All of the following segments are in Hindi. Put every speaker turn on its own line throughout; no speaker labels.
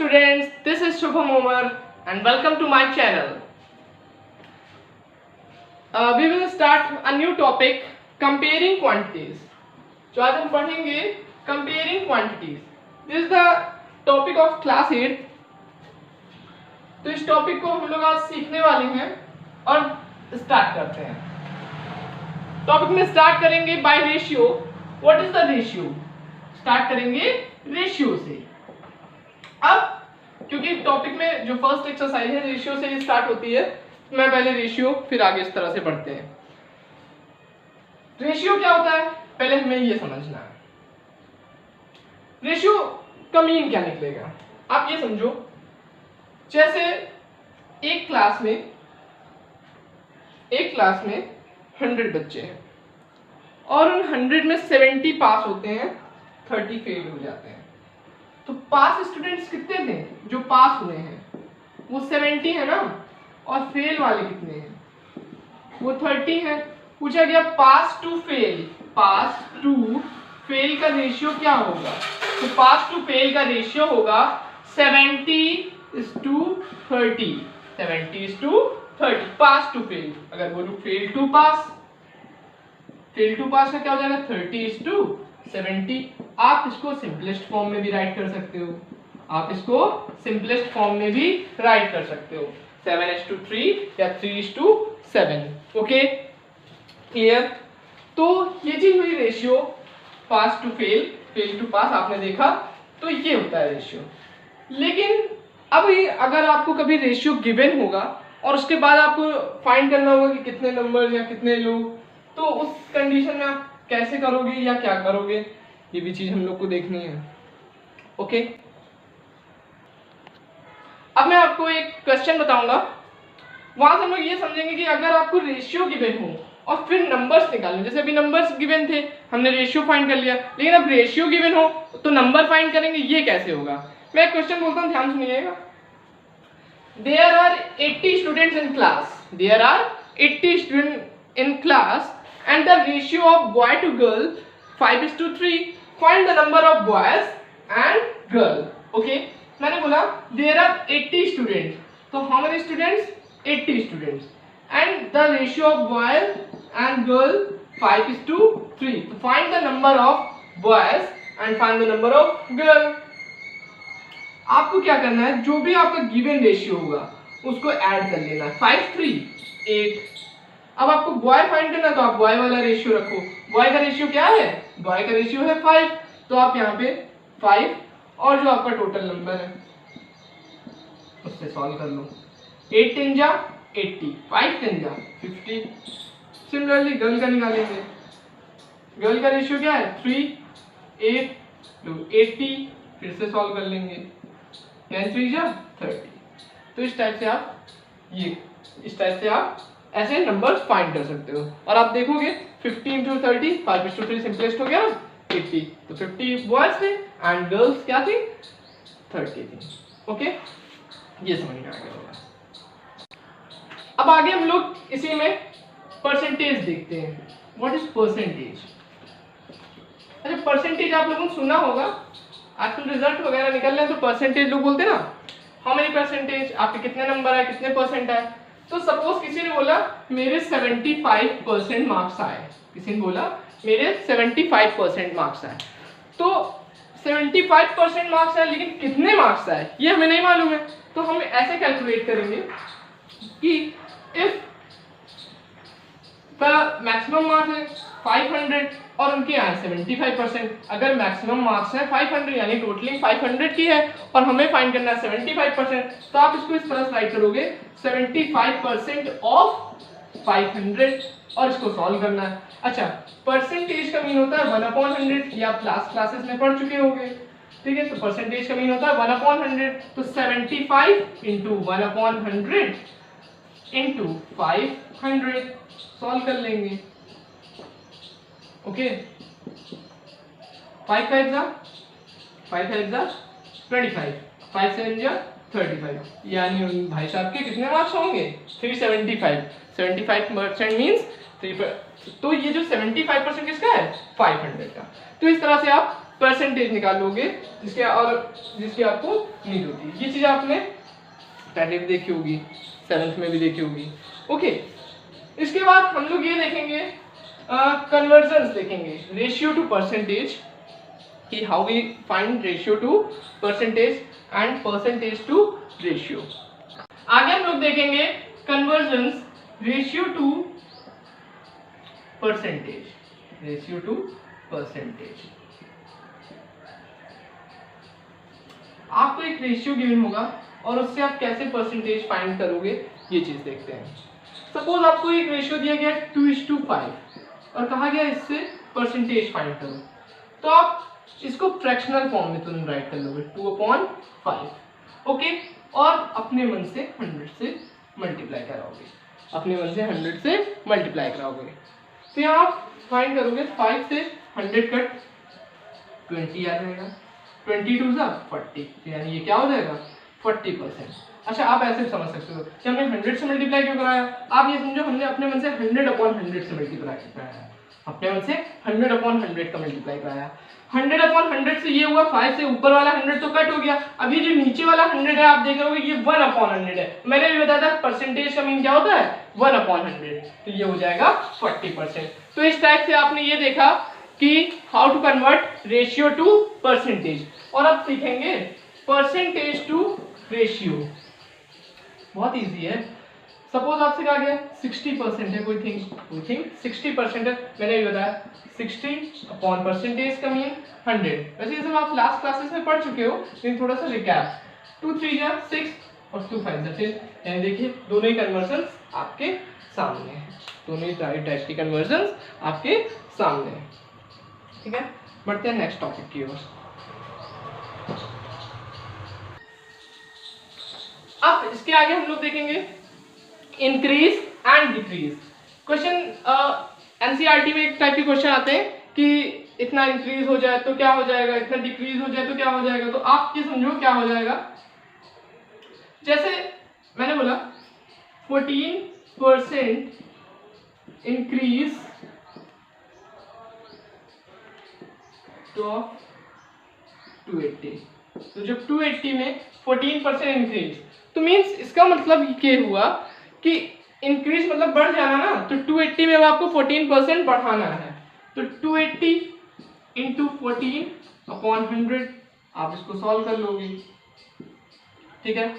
students, this is Shubham Omar and welcome to my channel. We will start a new topic, comparing quantities. जो आज हम पढ़ेंगे comparing quantities. This is the topic of class 8. तो इस टॉपिक को हम लोग आज सीखने वाले हैं और स्टार्ट करते हैं. टॉपिक में स्टार्ट करेंगे by ratio. What is the ratio? Start करेंगे रेशियो से. अब क्योंकि टॉपिक में जो फर्स्ट एक्सरसाइज है रेशियो से ही स्टार्ट होती है, मैं पहले रेशियो फिर आगे इस तरह से बढ़ते हैं. रेशियो क्या होता है पहले हमें ये समझना है. रेशियो का मीन क्या निकलेगा आप ये समझो. जैसे एक क्लास में 100 बच्चे हैं और उन 100 में 70 पास होते हैं, 30 फेल हो जाते हैं. तो पास स्टूडेंट्स कितने थे? जो पास हुए हैं वो 70 है ना, और फेल वाले कितने हैं? वो 30 हैं. पूछा गया पास टू फेल का रेशियो क्या होगा? तो पास टू फेल का रेशियो होगा 70:30. 70:30 पास टू फेल. अगर बोलूं फेल टू पास का क्या हो जाएगा? 30:70. आप इसको सिंपलेस्ट फॉर्म में भी राइट कर सकते हो. 7:3 या 3:7. Okay clear? तो ये चीज हुई ratio. Pass to fail to pass आपने देखा. तो ये होता है रेशियो. लेकिन अब अगर आपको कभी रेशियो गिवन होगा और उसके बाद आपको फाइंड करना होगा कि कितने नंबर या कितने लोग, तो उस कंडीशन में आप कैसे करोगे या क्या करोगे, ये भी चीज हम लोग को देखनी है. ओके अब मैं आपको एक क्वेश्चन बताऊंगा. वहां से हम लोग ये समझेंगे कि अगर आपको रेशियो गिवन हो और फिर नंबर्स निकालने. जैसे अभी नंबर्स गिवन थे, हमने रेशियो फाइंड कर लिया, लेकिन अब रेशियो गिवन हो तो नंबर फाइंड करेंगे. ये कैसे होगा? मैं एक क्वेश्चन बोलता हूँ, ध्यान सुनिएगा. There are 80 students in class and the ratio of boy to girl 5:3. Find the number of boys and girl. Okay, मैंने बोला there are 80 students. तो how many students? 80 students. And the ratio of boy and girl 5:3. So find the number of boys and find the number of girl. आपको क्या करना है? जो भी आपका गिवन रेशियो होगा उसको ऐड कर लेना. 5 3 8. अब आपको बॉय फाइंड करना, तो आप बॉय वाला रेशियो रखो. बॉय का रेशियो क्या है? बॉय का रेशियो है 5. तो आप यहाँ पे 5 और जो आपका टोटल नंबर है उससे सॉल्व कर लो. 8 10 जा 80, 5 10 जा 50. सिमिलरली गर्ल का निकालेंगे. गर्ल का रेशियो क्या है? 3 8 तो 80. फिर से सॉल्व कर लेंगे. 10 3 जा 30. तो इस टाइप से आप ऐसे नंबर्स फाइंड कर सकते हो. और आप देखोगे 15 to 30, 5:3 सिंपलेस्ट हो गया 80. तो 50 बॉयज थे एंड गर्ल्स क्या थी? 30 थी. ओके ये समझ में आ गया होगा. अब आगे हम लोग इसी में परसेंटेज देखते हैं. What is percentage? अच्छा परसेंटेज आप लोगों ने सुना होगा. आजकल रिजल्ट वगैरह निकल रहे हैं तो परसेंटेज लोग बोलते हैं ना, हाउ मेनी परसेंटेज, आपके कितने नंबर आए, कितने परसेंट आए. तो सपोज किसी ने बोला मेरे 75% मार्क्स आए. किसी ने बोला मेरे 75% मार्क्स आए. तो 75% मार्क्स आए, लेकिन कितने मार्क्स आए ये हमें नहीं मालूम है. तो हम ऐसे कैलकुलेट करेंगे कि इफ द मैक्सिमम मार्क्स है 500 और उनके आए 75%. अगर मैक्सिमम मार्क्स है 500 यानी टोटलिंग 500 की है और हमें फाइंड करना है 75%, तो आप इसको इस तरह राइट करोगे 75% ऑफ 500 और इसको सॉल्व करना है. अच्छा परसेंटेज का मीन होता है 1/100. ये आप क्लासेस में पढ़ चुके होंगे. ठीक है, तो परसेंटेज का मीन होता है 1/100. तो 75 into 1/100 into 500 सॉल्व कर लेंगे. ओके 5 5 जा 25, 5 7 जा 35. यानी भाई साहब के कितने मार्क्स होंगे? 375. 75% मीन्स 3. तो ये जो 75% किसका है? 500 का. तो इस तरह से आप परसेंटेज निकालोगे जिसके आपको नीड होती है। ये चीज़ आपने पहले भी देखी होगी, 7th में भी देखी होगी। ओके, इसके बाद हम लोग ये देखेंगे कन्वर्जन्स देखेंगे, रेशियो टू परसेंटेज, कि how we find ratio to percentage and percentage to ratio. आगे हम लोग देखेंगे conversions ratio to percentage, ratio to percentage. आपको एक रेशियो गिवन होगा और उससे आप कैसे परसेंटेज फाइंड करोगे, ये चीज देखते हैं। सपोज आपको एक रेशियो दिया गया 2:5 और कहा गया इससे परसेंटेज फाइंड करो, तो आप इसको फ्रैक्शनल फॉर्म में तुम राइट कर लोगे 2/5। ओके, और अपने मन से 100 से मल्टीप्लाई कराओगे, अपने मन से 100 से मल्टीप्लाई कराओगे। तो यहाँ आप फाइंड करोगे 5 से 100 कट 20 आ जाएगा, 22 जा 40, यानी ये क्या हो जाएगा 40%। अच्छा, आप ऐसे समझ सकते हो कि हमने 100 से मल्टीप्लाई क्यों कराया। आप ये समझो हमने अपने मन से 100/100 से मल्टीप्लाई कराया, अपने मन से 100/100 का मल्टीप्लाई कराया। 100/100 से ये हुआ 5 से ऊपर वाला 100 तो कट हो गया। अभी जो नीचे वाला 100 है आप देख रहे हो ये 1/100 है। मैंने भी बताया था परसेंटेज का मीन क्या होता है 1/100, तो ये हो जाएगा 40%। तो इस टाइप से आपने ये देखा कि how to convert ratio to percentage. और अब सीखेंगे परसेंटेज टू रेशियो, बहुत इजी है। सपोज आपसे कहा गया 60% है, कोई थिंग 60% है, मैंने भी बताया 60/% का मीन 100। वैसे ये सब आप लास्ट क्लासेस में पढ़ चुके हो, लेकिन थोड़ा सा रिकैप। 2 3 जा 6 और 2 5 जा 10, यानी देखिए दोनों ही कन्वर्जन आपके सामने है, दोनों ही टाइप की कन्वर्जन आपके सामने है। ठीक है, बढ़ते हैं नेक्स्ट टॉपिक की ओर। अब इसके आगे हम लोग देखेंगे increase and decrease. Question NCERT में एक टाइप के क्वेश्चन आते हैं कि इतना इंक्रीज हो जाए तो क्या हो जाएगा, इतना डिक्रीज हो जाए तो क्या हो जाएगा। तो आप ये समझो क्या हो जाएगा, जैसे मैंने बोला 14% इंक्रीज तो 280, तो जब 280 में 14% इंक्रीज, तो मीन्स इसका मतलब ये हुआ कि इंक्रीज मतलब बढ़ जाना ना, तो 280 में आपको 14% बढ़ाना है। तो 280 इंटू 14/100 आप इसको सॉल्व कर लोगे। ठीक है,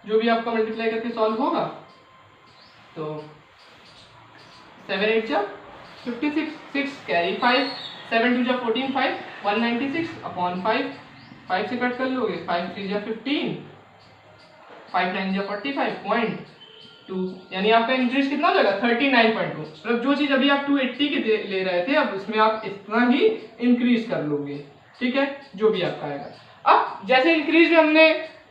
जो भी आपका मल्टीप्लाई करके सॉल्व होगा, तो 7 8 जा 56, 6 कैरी 5, 7 2 जा 14, 5 196/5, 5 से कट कर लोगे, 5 3 जा 15, 5 9 जा 45.2, यानी आपका इंक्रीज कितना हो जाएगा 39.2। मतलब जो चीज अभी आप 280 की ले रहे थे, अब उसमें आप इतना ही इंक्रीज कर लोगे। ठीक है, जो भी आपका आएगा। अब जैसे इंक्रीज में हमने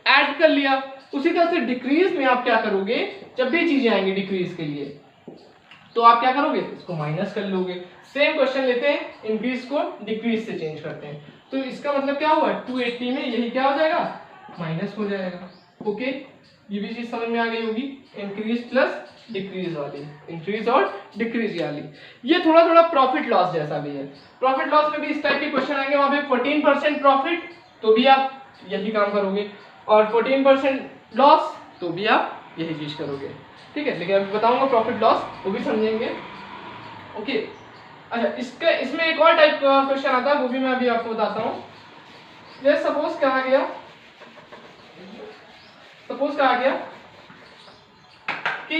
ऐड कर लिया, उसी तरह से डिक्रीज में आप क्या करोगे, जब भी चीजें आएंगी डिक्रीज के लिए तो आप क्या करोगे, इसको माइनस कर लोगे। सेम क्वेश्चन लेते हैं, इंक्रीज को डिक्रीज से चेंज करते हैं, तो इसका मतलब क्या हुआ 280 में यही क्या हो जाएगा माइनस हो जाएगा। ओके, ये भी चीज समझ में आ गई होगी, इंक्रीज प्लस डिक्रीज वाली, इंक्रीज और डिक्रीज वाली। ये थोड़ा थोड़ा प्रॉफिट लॉस जैसा भी है। प्रॉफिट लॉस में भी इस टाइप के क्वेश्चन आएंगे, वहां पे 14% प्रॉफिट तो भी आप यही काम करोगे, और 14% लॉस तो भी आप यही चीज करोगे। ठीक है, लेकिन अभी बताऊंगा प्रॉफिट लॉस, वो भी समझेंगे। ओके, अच्छा इसमें एक और टाइप का क्वेश्चन आता है, वो भी मैं अभी आपको बताता हूँ। जैसे सपोज कहा गया कि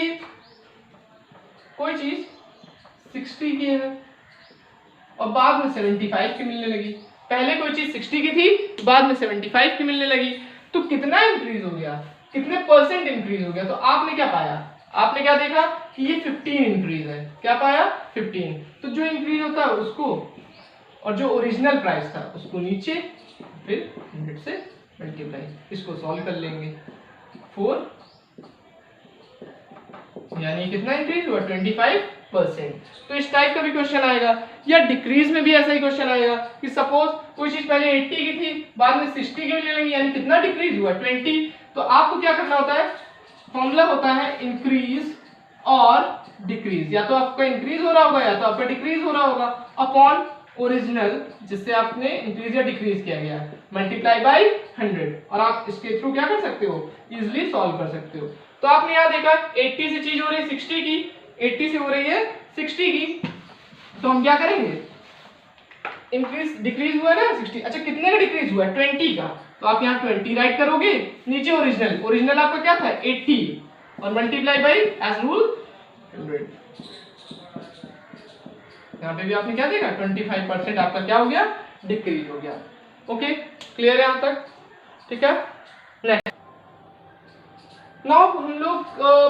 कोई चीज 60 की है और बाद में 75 की मिलने लगी। पहले कोई चीज 60 की थी, बाद में 75 की मिलने लगी, तो कितना इंक्रीज हो गया, कितने परसेंट इंक्रीज हो गया। तो आपने क्या पाया, आपने क्या देखा कि ये 15 इंक्रीज है। क्या पाया 15। तो जो इंक्रीज होता है उसको, और जो ओरिजिनल प्राइस था उसको नीचे, फिर 100 से मल्टीप्लाई, इसको सॉल्व कर लेंगे। 4 यानी कितना इंक्रीज हुआ 25%। तो इस टाइप का भी क्वेश्चन आएगा। या डिक्रीज में भी ऐसा ही क्वेश्चन आएगा कि सपोज कोई चीज पहले 80 की थी, बाद में 60 की मिलने लगी, यानी कितना डिक्रीज हुआ 20। तो आपको क्या करना होता है, फॉर्मूला होता है इंक्रीज और डिक्रीज, या तो आपका इंक्रीज हो रहा होगा या तो आपका डिक्रीज हो रहा होगा। अपॉन ओरिजिनल जिससे आपने इंक्रीज या डिक्रीज किया गया मल्टीप्लाई बाय 100 और आप इसके थ्रू क्या कर सकते हो इजीली सॉल्व कर सकते हो। तो आपने यहाँ देखा 80 से चीज हो रही है 60 की, 80 से हो रही है 60 की, तो हम क्या करेंगे इंक्रीज डिक्रीज हुआ ना 60, अच्छा कितने का डिक्रीज हुआ 20 का, तो आप यहाँ 20 राइट करोगे, नीचे ओरिजिनल, ओरिजिनल आपका क्या था 80 और मल्टीप्लाई बाय एज रूल 100। यहाँ पे भी आपने क्या देखा 25% आपका क्या हो गया डिक्रीज हो गया। ओके क्लियर है यहाँ तक, ठीक है। नेक्स्ट नाउ हम लोग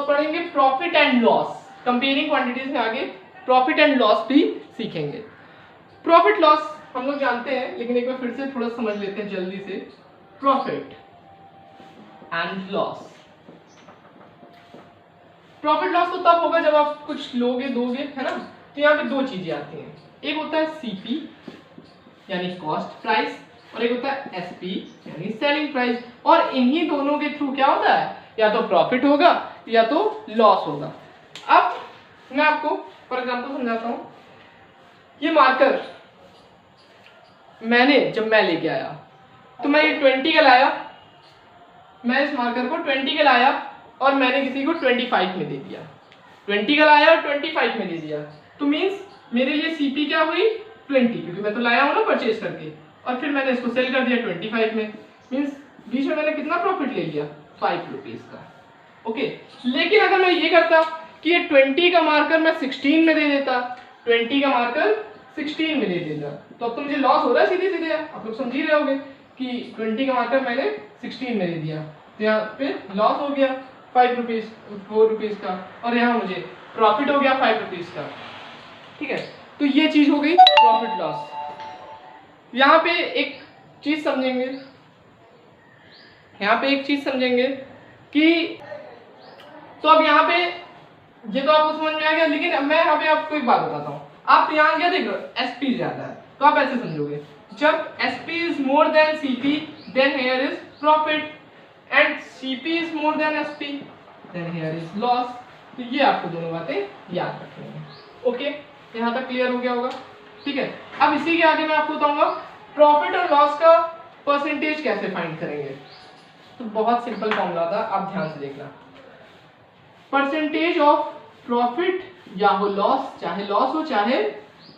पढ़ेंगे profit and loss, comparing quantities में आगे प्रॉफिट एंड लॉस भी सीखेंगे। प्रॉफिट लॉस हम लोग जानते हैं, लेकिन एक बार फिर से थोड़ा समझ लेते हैं जल्दी से। Profit and loss, profit loss तो तब होगा जब आप कुछ लोगे दोगे, है ना। तो यहाँ पे दो चीजें आती हैं, एक होता है सीपी यानी कॉस्ट प्राइस और एक होता है एसपी यानी सेलिंग प्राइस, और इन्हीं दोनों के थ्रू क्या होता है या तो प्रॉफिट होगा या तो लॉस होगा। अब मैं आपको फॉर एग्जांपल समझाता हूं। ये मार्कर मैंने जब मैं लेके आया तो मैं ये 20 का लाया, मैं इस मार्कर को 20 का लाया और मैंने किसी को 25 में दे दिया, 20 का लाया और 25 में दे दिया, तो मींस मेरे लिए सीपी क्या हुई 20, क्योंकि मैं तो लाया हूं ना परचेज करके, और फिर मैंने इसको सेल कर दिया 25 में, मींस बीच में मैंने कितना प्रॉफिट ले लिया 5 रुपीज का। ओके लेकिन अगर मैं ये करता कि ये 20 का मार्कर मैं 16 में दे देता, 20 का मार्कर 16 में दे देता, तो अब तो मुझे लॉस हो रहा है सीधे सीधे, आप लोग समझ ही रहे होगे कि 20 का मार्कर मैंने 16 में दे दिया, तो यहाँ पे लॉस हो गया 5 रुपीज 4 रुपीज का, और यहाँ मुझे प्रॉफिट हो गया 5 रुपीज का। ठीक है, तो ये चीज हो गई प्रॉफिट लॉस। यहाँ पे एक चीज समझेंगे, यहाँ पे एक चीज समझेंगे कि तो अब यहाँ पे ये तो आपको समझ में आ गया, लेकिन मैं यहाँ पे आपको एक बात बताता हूँ। आप यहाँ क्या देख रहे हो एसपी ज्यादा है, तो आप ऐसे समझोगे जब SP is more than CP then here is profit and CP is more than SP then here is loss. तो ये आपको दोनों बातें याद रखनी है। ओके यहाँ तक क्लियर हो गया होगा, ठीक है। अब इसी के आगे मैं आपको बताऊंगा प्रॉफिट और लॉस का परसेंटेज कैसे फाइंड करेंगे। तो बहुत सिंपल फॉर्मूला था, आप ध्यान से देखना। परसेंटेज ऑफ प्रॉफिट या हो लॉस, चाहे लॉस हो चाहे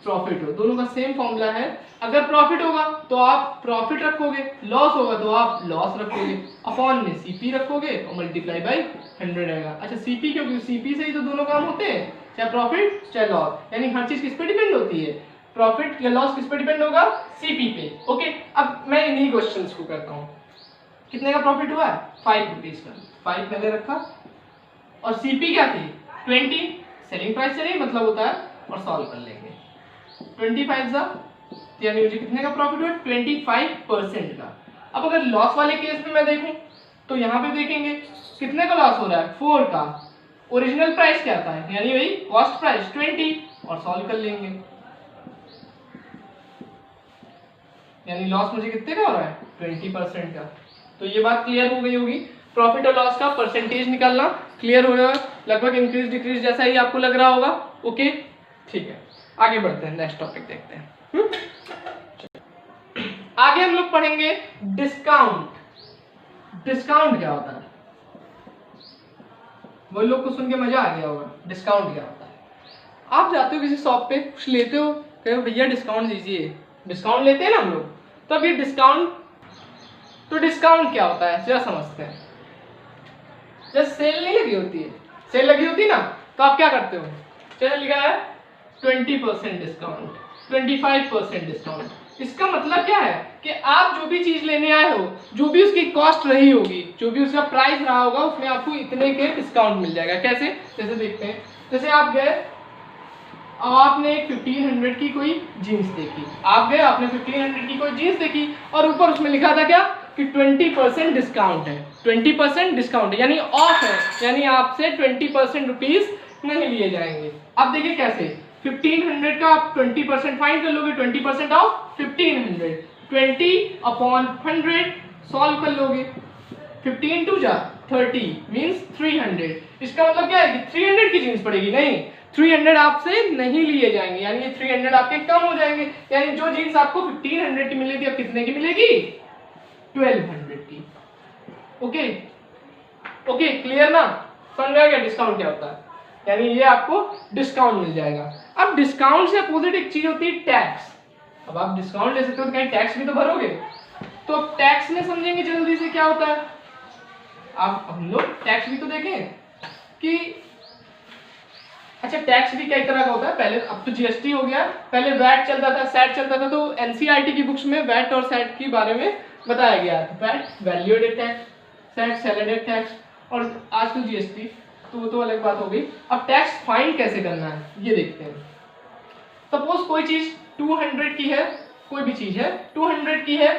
प्रॉफिट हो, दोनों का सेम फॉर्मूला है। अगर प्रॉफिट होगा तो आप प्रॉफिट रखोगे, लॉस होगा तो आप लॉस रखोगे, अपॉन में सीपी रखोगे और मल्टीप्लाई बाय 100 आएगा। अच्छा सीपी क्यों, क्योंकि सीपी से ही तो दोनों काम होते हैं, चाहे प्रॉफिट चाहे लॉस, यानी हर चीज किस पे डिपेंड होती है, प्रॉफिट या लॉस किस पे डिपेंड होगा, सीपी पे। ओके अब मैं इन्हीं क्वेश्चंस को करता हूँ। कितने का प्रॉफिट हुआ है 5 रुपीज का, 5 मैंने रखा और सीपी क्या थी 20, सेलिंग प्राइस से नहीं मतलब होता है, और सॉल्व कर लेंगे 25 सा, यानी मुझे कितने का प्रॉफिट हुआ 25% का। अब अगर लॉस वाले केस में मैं देखूं तो यहाँ पे देखेंगे कितने का लॉस हो रहा है 4 का, ओरिजिनल प्राइस क्या था यानी वही कॉस्ट प्राइस 20, और सॉल्व कर लेंगे, यानी लॉस मुझे कितने का हो रहा है 20% का। तो ये बात क्लियर हो गई होगी, प्रॉफिट और लॉस का परसेंटेज निकालना क्लियर हो गया, लगभग इंक्रीज डिक्रीज जैसा ही आपको लग रहा होगा। ओके ठीक है, आगे बढ़ते हैं, नेक्स्ट टॉपिक देखते हैं। आगे हम लोग पढ़ेंगे डिस्काउंट। डिस्काउंट क्या होता है, वो लोग को सुन के मजा आ गया होगा। डिस्काउंट क्या होता है, आप जाते हो किसी शॉप पे कुछ लेते हो, कहो भैया डिस्काउंट दीजिए, डिस्काउंट लेते हैं ना हम लोग, तो अब ये डिस्काउंट, तो डिस्काउंट क्या होता है जरा समझते हैं। जब सेल नहीं लगी होती है, सेल लगी होती है ना, तो आप क्या करते हो, चलो लिखा है 20% डिस्काउंट, 25% डिस्काउंट। इसका मतलब क्या है कि आप जो भी चीज लेने आए हो, जो भी उसकी कॉस्ट रही होगी, जो भी उसका प्राइस रहा होगा, उसमें आपको इतने के डिस्काउंट मिल जाएगा। कैसे, जैसे देखते हैं, जैसे आप गए, आपने 1500 की कोई जीन्स देखी, आप गए आपने 1500 की कोई जीन्स देखी और ऊपर उसमें लिखा था क्या कि 20% डिस्काउंट है, 20% डिस्काउंट है यानी ऑफ है, यानी आपसे 20% रुपीज नहीं लिए जाएंगे। अब देखिए कैसे, 1500 का आप 20% फाइंड कर लोगे, 20% ऑफ 1500, 20 अपॉन 100 सॉल्व कर लोगे, 15 2 जा 30 मींस 300। इसका मतलब क्या है कि 300 की जीन्स पड़ेगी, नहीं 300 आपसे नहीं लिए जाएंगे, यानी ये 300 आपके कम हो जाएंगे, यानी जो जीन्स आपको 1500 की मिली थी अब कितने की मिलेगी, 1200 की। ओके ओके क्लियर ना, समझ में आ गया डिस्काउंट क्या होता है, यानी ये आपको डिस्काउंट मिल जाएगा। अब डिस्काउंट से अपोजिट एक चीज होती है टैक्स। अब आप डिस्काउंट ले सकते हो तो कहीं टैक्स भी तो भरोगे, तो अब टैक्स में समझेंगे जल्दी से क्या होता है। अब हम लोग टैक्स भी तो देखें कि अच्छा टैक्स भी कई तरह का होता है, पहले अब तो जीएसटी हो गया, पहले वैट चलता था, सैट चलता था, तो एनसीईआरटी की बुक्स में वैट और सैट के बारे में बताया गया था। VAT value added tax, sat sale added tax, और आजकल जीएसटी, तो वो तो अलग बात हो गई। अब टैक्स फाइंड कैसे करना है ये देखते हैं। सपोज कोई चीज 200 की है, कोई भी चीज है 200 की है,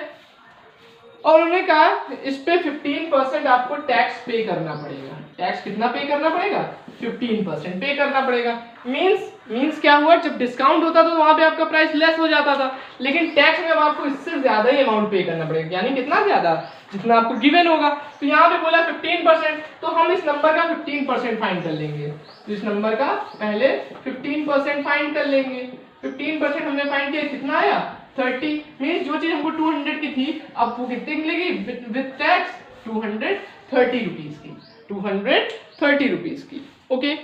और उन्होंने कहा इस पे 15% आपको टैक्स पे करना पड़ेगा। टैक्स कितना पे करना पड़ेगा, 15% पे करना पड़ेगा। मींस क्या हुआ, जब डिस्काउंट होता था तो वहां पे आपका प्राइस लेस हो जाता था, लेकिन टैक्स में अब आपको इससे ज्यादा ही अमाउंट पे करना पड़ेगा, यानी कितना ज्यादा, जितना आपको गिवन होगा। तो यहाँ पे बोला 15%, तो हम इस नंबर का 15% फाइंड कर लेंगे। तो इस नंबर का पहले 15% फाइंड कर लेंगे। 15% हमने फाइंड किया, कितना आया 30, मींस जो चीज हमको 200 की थी अब वो कितने की मिलेगी विद टैक्स, 230 रुपीज की, 230 रुपीज की। ओके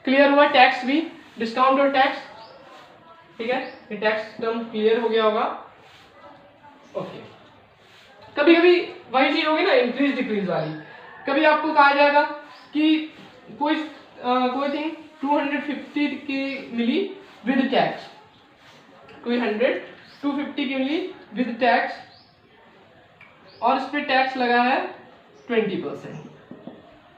क्लियर हुआ टैक्स भी, डिस्काउंट और टैक्स, ठीक है, ये टैक्स टर्म क्लियर हो गया होगा। ओके कभी कभी वही चीज होगी ना इंक्रीज डिक्रीज वाली, कभी आपको कहा जाएगा कि कोई थिंग 250 की मिली विद टैक्स, कोई 250 की मिली विद टैक्स, और इस पे टैक्स लगा है 20%,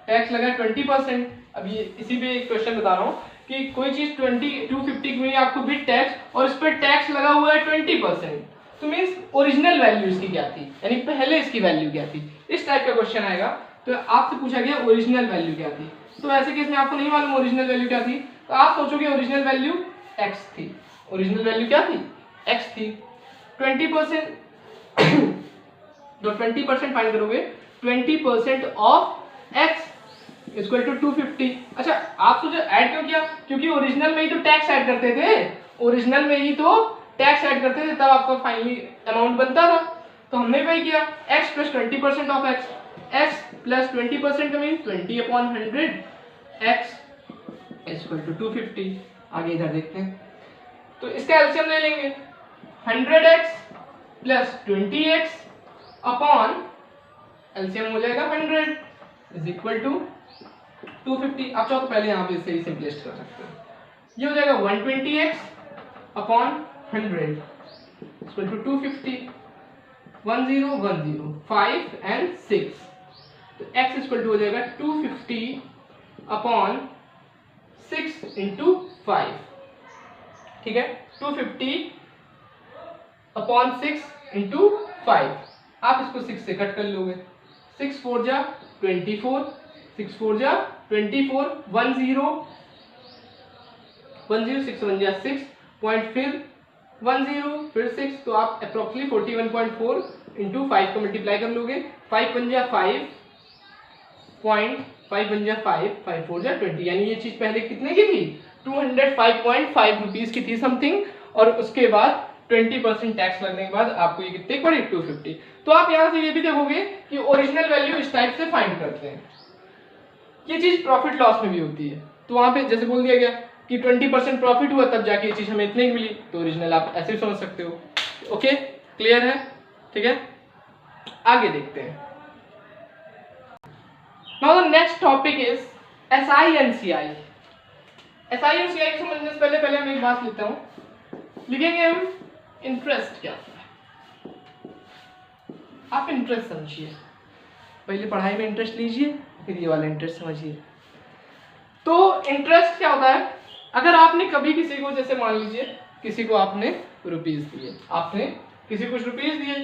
टैक्स लगा है 20%। अब ये इसी पे एक क्वेश्चन बता रहा हूँ कि कोई चीज 250 की मिली आपको विद टैक्स और इस पे टैक्स लगा हुआ है 20%, तो मीन्स ओरिजिनल वैल्यू इसकी क्या थी, यानी पहले इसकी वैल्यू क्या थी, इस टाइप का क्वेश्चन आएगा। तो आपसे पूछा गया ओरिजिनल वैल्यू क्या थी, तो ऐसे केस में आपको नहीं मालूम ओरिजिनल वैल्यू क्या थी, तो आप सोचोगे ओरिजिनल वैल्यू x थी, ओरिजिनल वैल्यू क्या थी x थी। 20% तो 20% फाइंड करोगे, 20% ऑफ x इक्वल टू 250। अच्छा आप सोचो ऐड क्यों किया, क्योंकि ओरिजिनल में ही तो टैक्स ऐड करते थे, ओरिजिनल में ही तो टैक्स ऐड करते थे, तब आपका फाइनली अमाउंट बनता था। तो हमने वही किया, x plus 20% of x plus 20% का मीन 20/100 x इक्वल टू 250। आगे इधर देखते हैं, तो इसका एलसीएम ले लेंगे, 100x plus 20x upon LCM हो जाएगा 100 इज इक्वल टू 250। आप चाहो तो पहले यहाँ पे इसे ही सिंपलिस्ट कर सकते हो, ये हो जाएगा 120x upon 100 equal to 250, 10 10 5 and 6, तो x इक्वल टू हो जाएगा 250 अपॉन 6 इंटू 5, ठीक है, 250 अपॉन 6 इंटू 5। आप इसको 6 से कट कर लोगे, 6 4 जा 24, 6 4 जा 24, 10 6 1 जा 6 पॉइंट, फिर 10 फिर 6, तो आप अप्रोक्सीमेटली 41.4 इंटू 5 को मल्टीप्लाई कर लोगे, 5 1 जा 5 पॉइंट, 5 1 जा 5, 5 4 जा 20, यानी ये चीज पहले कितने की थी 205.5 रुपीज की थी समथिंग, और उसके बाद 20% टैक्स लगने के बाद आपको ये कितने पड़ी 250। तो आप यहाँ से ये भी देखोगे कि ओरिजिनल वैल्यू इस टाइप से फाइंड करते हैं। ये चीज प्रॉफिट लॉस में भी होती है, तो वहां पे जैसे बोल दिया गया कि 20% प्रॉफिट हुआ तब जाके ये चीज हमें इतने की मिली, तो ओरिजिनल आप ऐसे भी समझ सकते हो। ओके क्लियर है, ठीक है, आगे देखते हैं। Now the next topic is SI and CI. SI और सीआई को समझने से पहले हम एक बात लेता हूँ, लिखेंगे हम इंटरेस्ट क्या होता है। आप इंटरेस्ट समझिए, पहले पढ़ाई में इंटरेस्ट लीजिए, फिर ये वाला इंटरेस्ट समझिए। तो इंटरेस्ट क्या होता है, अगर आपने कभी किसी को, जैसे मान लीजिए किसी को आपने रुपीस दिए, आपने किसी को रुपीस दिए,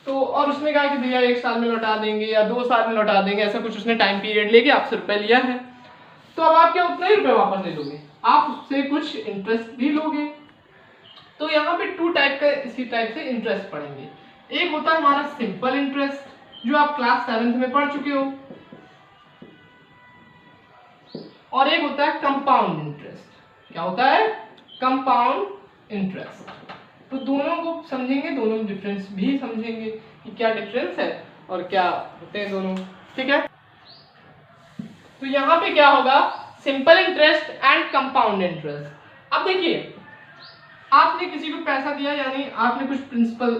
तो और उसने कहा कि भैया 1 साल में लौटा देंगे या 2 साल में लौटा देंगे, ऐसा कुछ उसने टाइम पीरियड लेके आपसे रुपए लिया है, तो अब आप क्या उतने ही रुपए वापस ले लोगे, आप उससे कुछ इंटरेस्ट भी लोगे। तो यहाँ पे 2 टाइप का इसी टाइप से इंटरेस्ट पढ़ेंगे। एक होता है हमारा सिंपल इंटरेस्ट, जो आप क्लास 7th में पढ़ चुके हो, और एक होता है कंपाउंड इंटरेस्ट। क्या होता है? Compound interest. तो दोनों को समझेंगे, दोनों में डिफरेंस भी समझेंगे कि क्या डिफरेंस है और क्या होते हैं दोनों। ठीक है, तो यहाँ पे क्या होगा? Simple interest and compound interest. अब देखिए, आपने किसी को पैसा दिया, यानी आपने कुछ प्रिंसिपल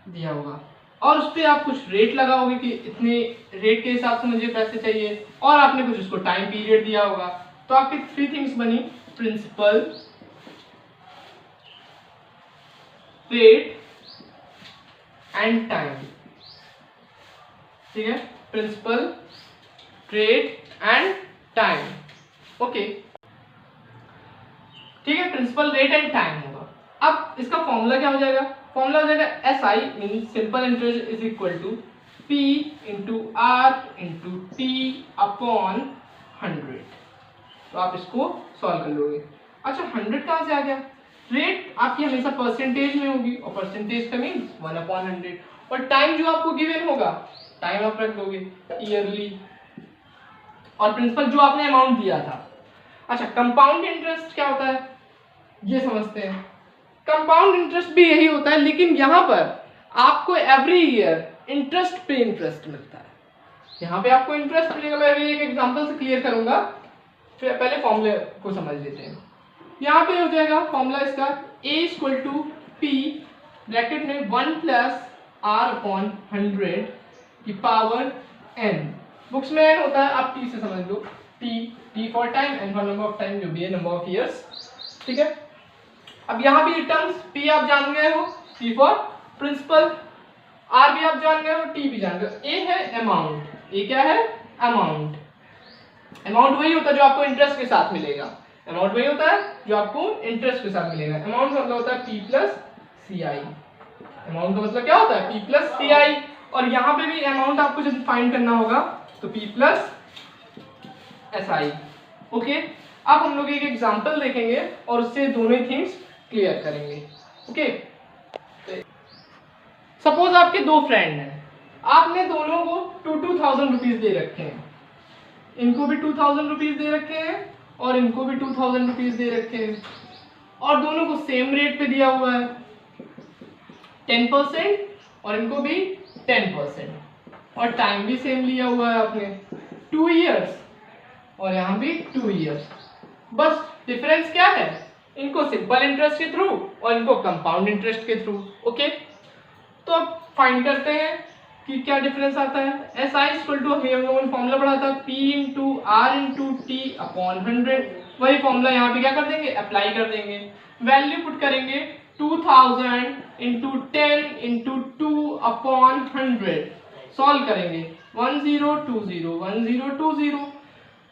दिया होगा और उस पर आप कुछ रेट लगाओगे कि इतने रेट के हिसाब से मुझे पैसे चाहिए, और आपने कुछ उसको टाइम पीरियड दिया होगा। तो आपकी थ्री थिंग्स बनी: प्रिंसिपल, रेट एंड टाइम। ठीक है, principal, rate and time. Okay, ठीक है, प्रिंसिपल, रेट एंड टाइम होगा। अब इसका फॉर्मूला क्या हो जाएगा? फॉर्मूला हो जाएगा SI mean simple interest is equal to P into R into T upon 100। तो आप इसको सॉल्व कर लोगे। अच्छा, 100 कहाँ से आ गया? रेट आपकी हमेशा परसेंटेज में होगी, और परसेंटेज का मीन्स 1/100। और टाइम जो आपको गिवन होगा, टाइम आप रख दोगे ईयरली, और प्रिंसिपल जो आपने अमाउंट दिया था। अच्छा, कंपाउंड इंटरेस्ट क्या होता है ये समझते हैं। कंपाउंड इंटरेस्ट भी यही होता है, लेकिन यहाँ पर आपको एवरी ईयर इंटरेस्ट पे इंटरेस्ट मिलता है। यहाँ पे आपको इंटरेस्ट मिलेगा। मैं एक एग्जांपल से क्लियर करूंगा, फिर पहले फॉर्मूले को समझ लेते हैं। यहाँ पे हो जाएगा फॉर्मूला इसका A equal to P bracket में 1 प्लस R अपॉन 100 की पावर n। बुक्स में n होता है, आप T से समझ लो। T for time, n for number of time, जो भी है नंबर ऑफ ईयर्स। ठीक है, अब यहाँ भी टर्म्स P आप जान गए हो, P फॉर प्रिंसिपल, R भी आप जान गए हो, T भी जान गए हो। A है अमाउंट, A क्या है? अमाउंट। अमाउंट वही होता है जो आपको इंटरेस्ट के साथ मिलेगा। अमाउंट वही होता है जो आपको इंटरेस्ट के साथ मिलेगा। अमाउंट का मतलब होता है P प्लस CI। अमाउंट का मतलब क्या होता है? P plus CI। और यहाँ पे भी अमाउंट आपको जब फाइंड करना होगा तो P प्लस SI। ओके, अब हम लोग एक एग्जांपल देखेंगे और उससे दोनों थिंग्स क्लियर करेंगे। ओके, सपोज आपके दो फ्रेंड हैं, आपने दोनों को 2000 रुपीज दे रखे हैं। इनको भी 2000 रुपीज दे रखे हैं और इनको भी 2000 रुपीज दे रखे हैं, और दोनों को सेम रेट पे दिया हुआ है 10%, और इनको भी 10%, और टाइम भी सेम लिया हुआ है आपने 2 इयर्स, और यहाँ भी 2 इयर्स। बस डिफरेंस क्या है? इनको सिंपल इंटरेस्ट के थ्रू और इनको कंपाउंड इंटरेस्ट के थ्रू। ओके, तो अब फाइंड करते हैं कि क्या डिफरेंस आता है। SI इक्वल टू, हम लोगों ने फॉर्मूला पढ़ा था, P into R into T upon 100। वही फॉर्मूला यहाँ पे क्या कर देंगे? अप्लाई कर देंगे। वैल्यू पुट करेंगे 2000 इंटू 10 इंटू 2 अपॉन 100। सॉल्व करेंगे 1020 1020,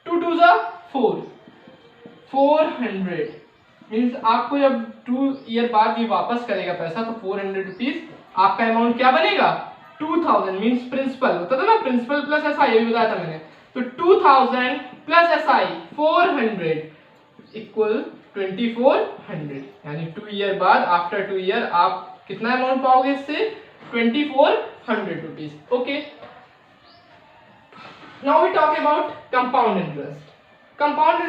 2 2 जा 400 मीन्स आपको जब 2 ईयर बाद ये वापस करेगा पैसा तो 400 रुपीज आपका अमाउंट क्या बनेगा? 2000 मीन्स प्रिंसिपल होता था ना, प्रिंसिपल प्लस SI, ये भी बताया था मैंने। तो 2000 प्लस SI 400 इक्वल 2400, यानी 2 ईयर बाद, आफ्टर 2 ईयर आप कितना अमाउंट पाओगे इससे? 2400 rupees. Okay, now we talk about compound interest. Compound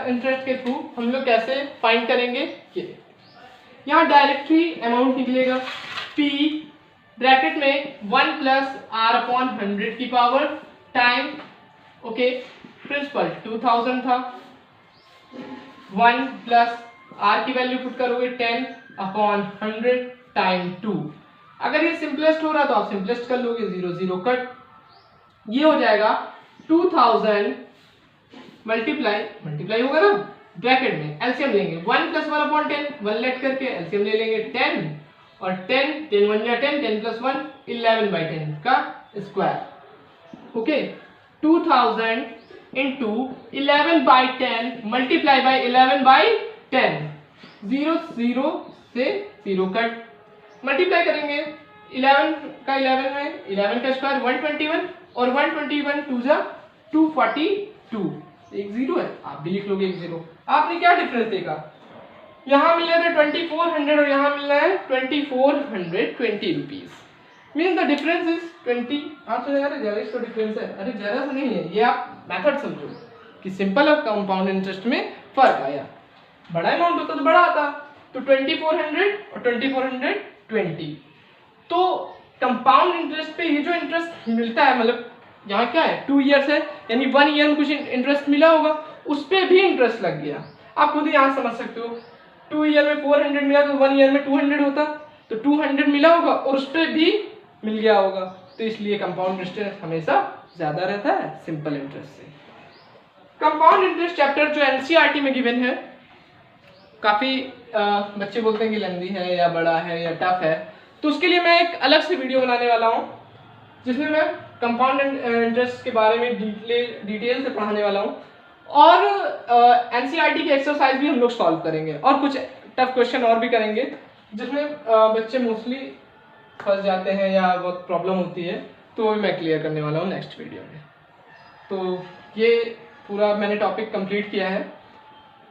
interest के थ्रू हम लोग कैसे फाइंड करेंगे? यहाँ डायरेक्ट ही अमाउंट निकलेगा, P ब्रैकेट में 1 प्लस R अपॉन 100 की पावर टाइम। ओके, प्रिंसिपल 2000 था, 1 प्लस R की वैल्यू पुट करोगे 10 अपॉन 100 टाइम 2। अगर ये सिंपलेस्ट हो रहा तो आप सिंपलेस्ट कर लोगे, 0 0 कट। ये हो जाएगा 2000 मल्टीप्लाई होगा ना, ब्रैकेट में एलसीएम लेंगे 1 प्लस 1 अपॉन 10, 1 लेट करके एलसीएम ले लेंगे 10, और 10 10 1 या 10, 10 प्लस 1 11/10 का square. Okay, 2000 into 11/10 multiply by 11/10, 0 0 से 0 कट। मल्टीप्लाई करेंगे 11 का 11 में, 11 का स्क्वायर 121, और 121 2 जा 242, एक 0 है, आप भी लिख लोगे एक 0। आपने क्या डिफरेंस देखा? यहाँ मिल रहा है 2400 और यहाँ मिल रहा है 2420 rupees. Means the difference is 20। आप सोचेंगे अरे जरा इसका डिफरेंस है, अरे जरा सा नहीं है, ये आप मेथड समझो कि सिंपल और कंपाउंड इंटरेस्ट में फर्क आया। बड़ा अमाउंट होता तो बड़ा आता, तो 2400 और 2420। तो कंपाउंड इंटरेस्ट पे ये जो इंटरेस्ट मिलता है, मतलब यहाँ क्या है 2 ईयर्स है, यानी 1 ईयर में कुछ इंटरेस्ट मिला होगा, उस पर भी इंटरेस्ट लग गया। आप खुद ही यहाँ समझ सकते हो, 2 ईयर में 400 मिला तो 1 ईयर में 200 होता, तो 200 मिला होगा और उस पर भी मिल गया होगा। तो इसलिए कंपाउंड इंटरेस्ट हमेशा ज़्यादा रहता है सिंपल इंटरेस्ट से। कंपाउंड इंटरेस्ट चैप्टर जो एनसीईआरटी में गिवन है, काफ़ी बच्चे बोलते हैं कि लेंदी है या बड़ा है या टफ है, तो उसके लिए मैं एक अलग से वीडियो बनाने वाला हूँ जिसमें मैं कंपाउंड इंटरेस्ट के बारे में डिटेल से पढ़ाने वाला हूँ, और एनसीईआरटी की एक्सरसाइज भी हम लोग सॉल्व करेंगे और कुछ टफ क्वेश्चन और भी करेंगे जिसमें बच्चे मोस्टली फंस जाते हैं या बहुत प्रॉब्लम होती है, तो वो भी मैं क्लियर करने वाला हूँ नेक्स्ट वीडियो में। तो ये पूरा मैंने टॉपिक कंप्लीट किया है।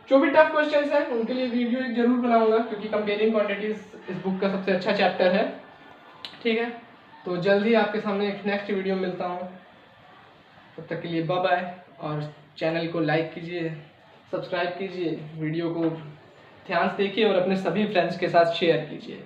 जो भी टफ क्वेश्चंस हैं उनके लिए वीडियो एक जरूर बनाऊंगा, क्योंकि कंपेयरिंग क्वांटिटीज इस बुक का सबसे अच्छा चैप्टर है। ठीक है, तो जल्द ही आपके सामने एक नेक्स्ट वीडियो मिलता हूँ। तब तक के लिए बाय बाय, और चैनल को लाइक कीजिए, सब्सक्राइब कीजिए, वीडियो को ध्यान से देखिए और अपने सभी फ्रेंड्स के साथ शेयर कीजिए।